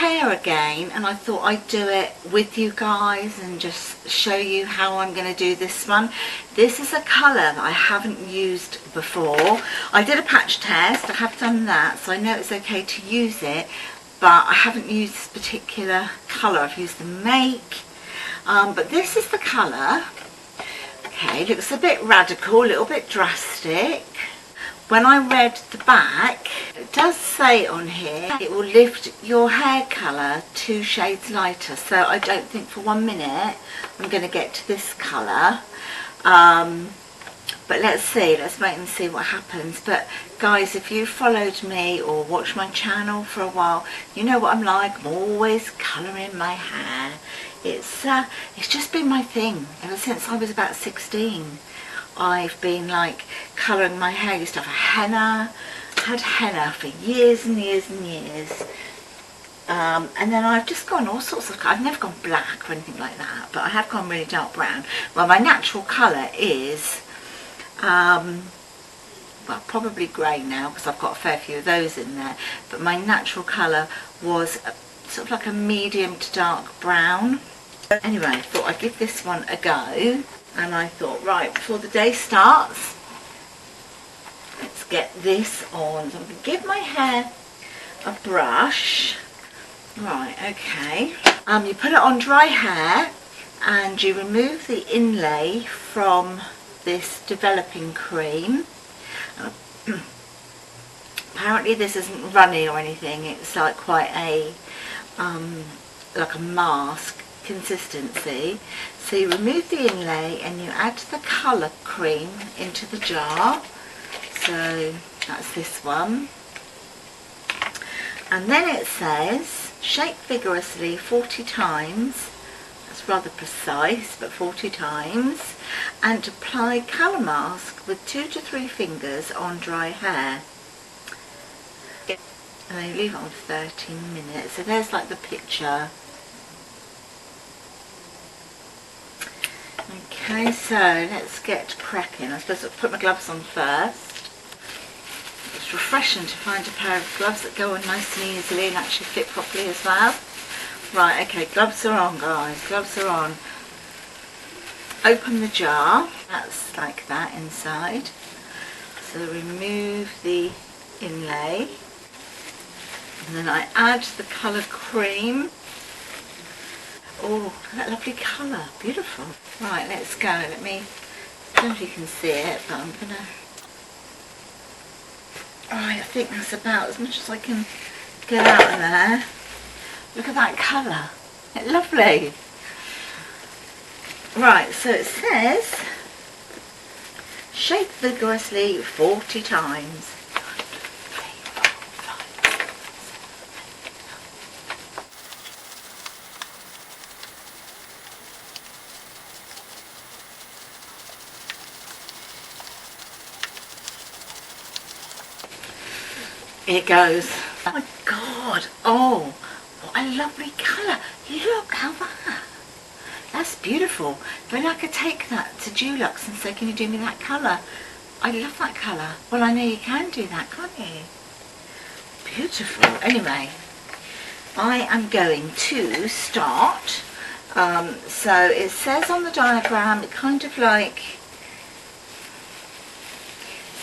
hair again, and I thought I'd do it with you guys and just show you how I'm going to do this one. This is a colour that I haven't used before. I did a patch test, I have done that, so I know it's okay to use it, but I haven't used this particular colour. I've used the Make, but this is the colour. Okay, looks a bit radical, a little bit drastic. When I read the back, it does say on here it will lift your hair colour 2 shades lighter, so I don't think for 1 minute I'm going to get to this colour, but let's see, let's wait and see what happens. But guys, if you followed me or watched my channel for a while, you know what I'm like. I'm always colouring my hair. It's just been my thing ever since I was about 16. I've been like colouring my hair. I used to have a henna, had henna for years and years and years, and then I've just gone all sorts of, I've never gone black or anything like that, but I have gone really dark brown. Well, my natural colour is well, probably grey now because I've got a fair few of those in there, but my natural colour was sort of like a medium to dark brown. Anyway, I thought I'd give this one a go. And I thought, right, before the day starts, let's get this on. So I'm going to give my hair a brush. Right, okay. You put it on dry hair and you remove the inlay from this developing cream. Apparently this isn't runny or anything. It's like quite a, like a mask consistency. So you remove the inlay and you add the colour cream into the jar. So that's this one. And then it says, shake vigorously 40 times. That's rather precise, but 40 times. And apply colour mask with 2 to 3 fingers on dry hair. And then you leave it on for 13 minutes. So there's like the picture. Okay, so let's get cracking. I'm supposed to put my gloves on first. It's refreshing to find a pair of gloves that go on nice and easily and actually fit properly as well. Right, okay, gloves are on, guys. Gloves are on. Open the jar. That's like that inside. So remove the inlay. And then I add the colour cream. Oh, that lovely colour, beautiful. Right, let's go. Let me, I don't know if you can see it, but I'm gonna, alright, I think that's about as much as I can get out of there. Look at that colour, it's lovely. Right, so it says, shake vigorously 40 times. It goes. Oh my god, oh, what a lovely colour. Look how that's beautiful. Maybe I could take that to Dulux and say, can you do me that colour? I love that colour. Well, I know you can do that, can't you? Beautiful. Anyway, I am going to start. So it says on the diagram, it kind of like,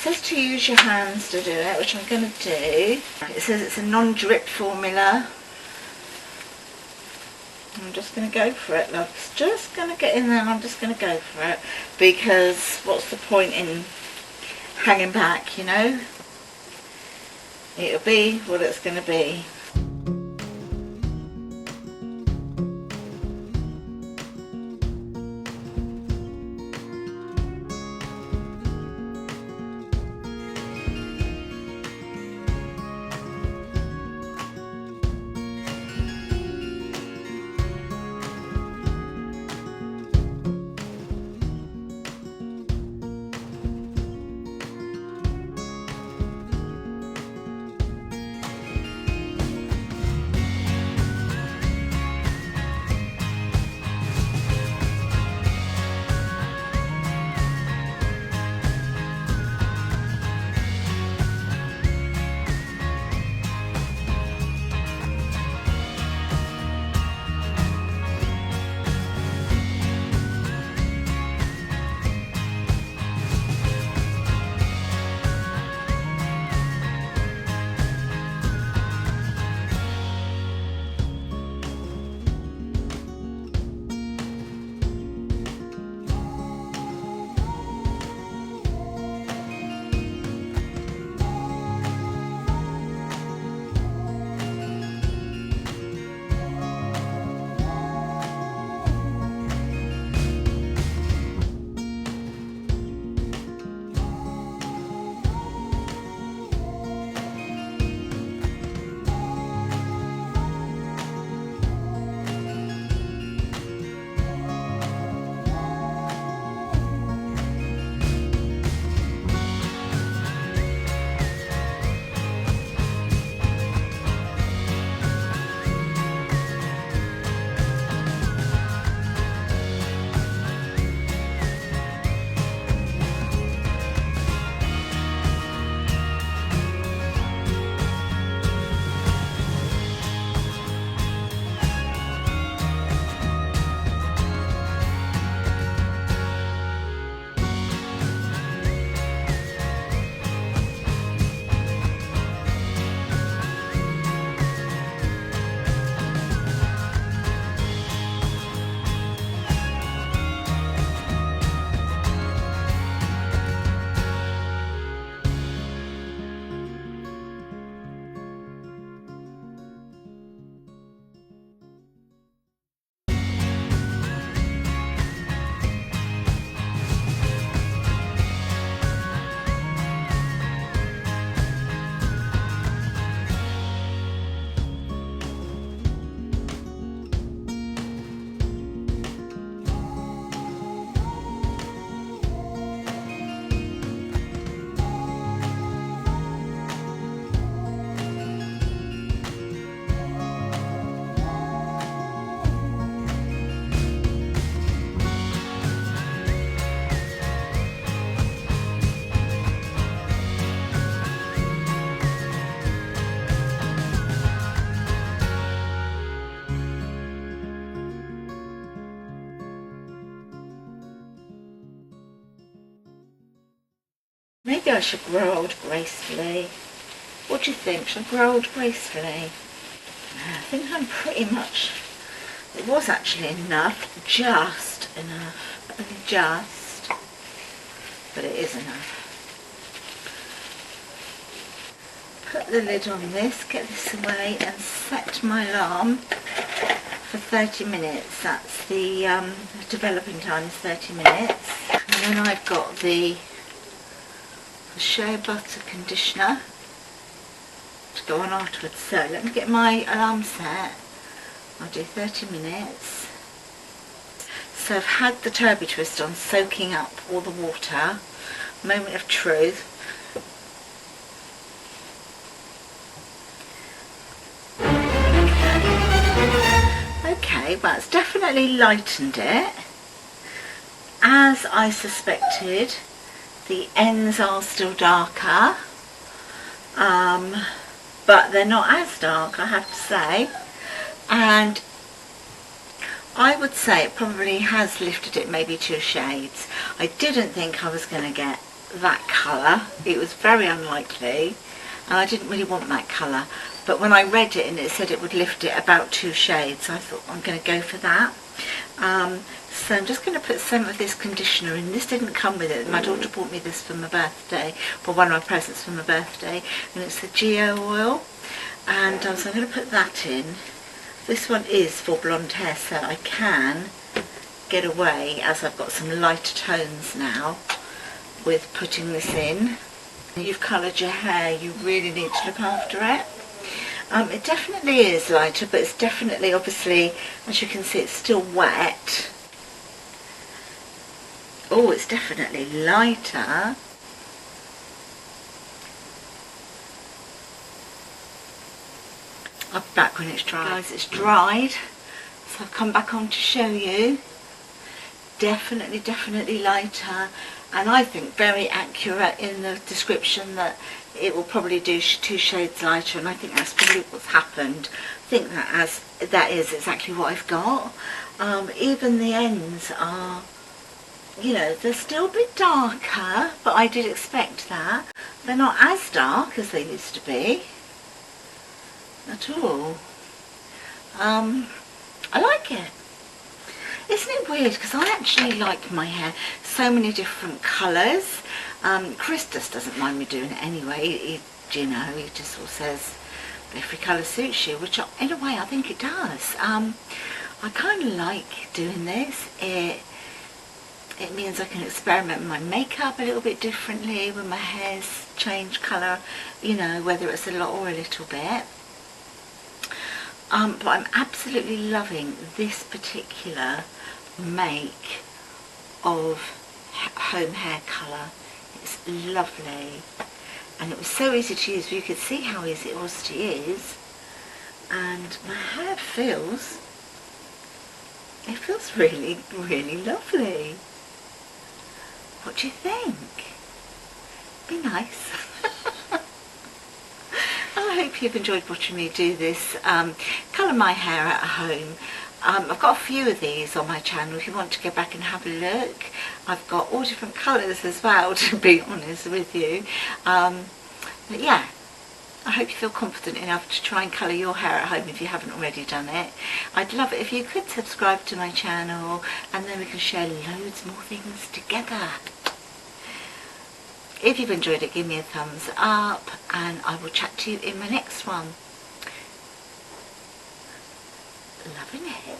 it says to use your hands to do it, which I'm going to do. It says it's a non-drip formula. I'm just going to go for it, loves. Just going to get in there and I'm just going to go for it. Because what's the point in hanging back, you know? It'll be what it's going to be. Maybe I should grow old gracefully. What do you think? Should I grow old gracefully? I think I'm pretty much, it was actually enough, just enough, only just, but it is enough. Put the lid on this, get this away and set my alarm for 30 minutes. That's the developing time is 30 minutes. And then I've got the shea butter conditioner to go on afterwards. So let me get my alarm set. I'll do 30 minutes. So I've had the Turby Twist on, soaking up all the water. Moment of truth. Okay, well it's definitely lightened it. As I suspected, the ends are still darker, but they're not as dark, I have to say. And I would say it probably has lifted it maybe 2 shades. I didn't think I was going to get that colour. It was very unlikely, and I didn't really want that colour. But when I read it and it said it would lift it about 2 shades, I thought I'm going to go for that. So I'm just going to put some of this conditioner in. This didn't come with it. My daughter bought me this for my birthday, for one of my presents for my birthday, and it's the Geo oil. And so I'm going to put that in. This one is for blonde hair, so I can get away, as I've got some lighter tones now, with putting this in. You've coloured your hair, you really need to look after it. It definitely is lighter, but it's definitely, obviously, as you can see, it's still wet. Oh, it's definitely lighter. I'll be back when it's dry. Guys, it's dried, so I've come back on to show you. Definitely lighter, and I think very accurate in the description that it will probably do 2 shades lighter, and I think that's probably what's happened. I think that is exactly what I've got. Even the ends are, you know, they're still a bit darker, but I did expect that. They're not as dark as they used to be at all. I like it. Isn't it weird? Because I actually like my hair so many different colours. Chris just doesn't mind me doing it anyway. You know, he just sort of says every colour suits you, which in a way I think it does. I kind of like doing this. It means I can experiment with my makeup a little bit differently when my hair's changed colour, you know, whether it's a lot or a little bit. But I'm absolutely loving this particular make of home hair colour. It's lovely, and it was so easy to use. You could see how easy it was to use, and my hair feels really lovely. What do you think? Be nice. I hope you've enjoyed watching me do this, colour my hair at home. I've got a few of these on my channel if you want to go back and have a look. I've got all different colours as well, to be honest with you. But yeah, I hope you feel confident enough to try and colour your hair at home if you haven't already done it. I'd love it if you could subscribe to my channel, and then we can share loads more things together. If you've enjoyed it, give me a thumbs up, and I will chat to you in my next one. Loving it.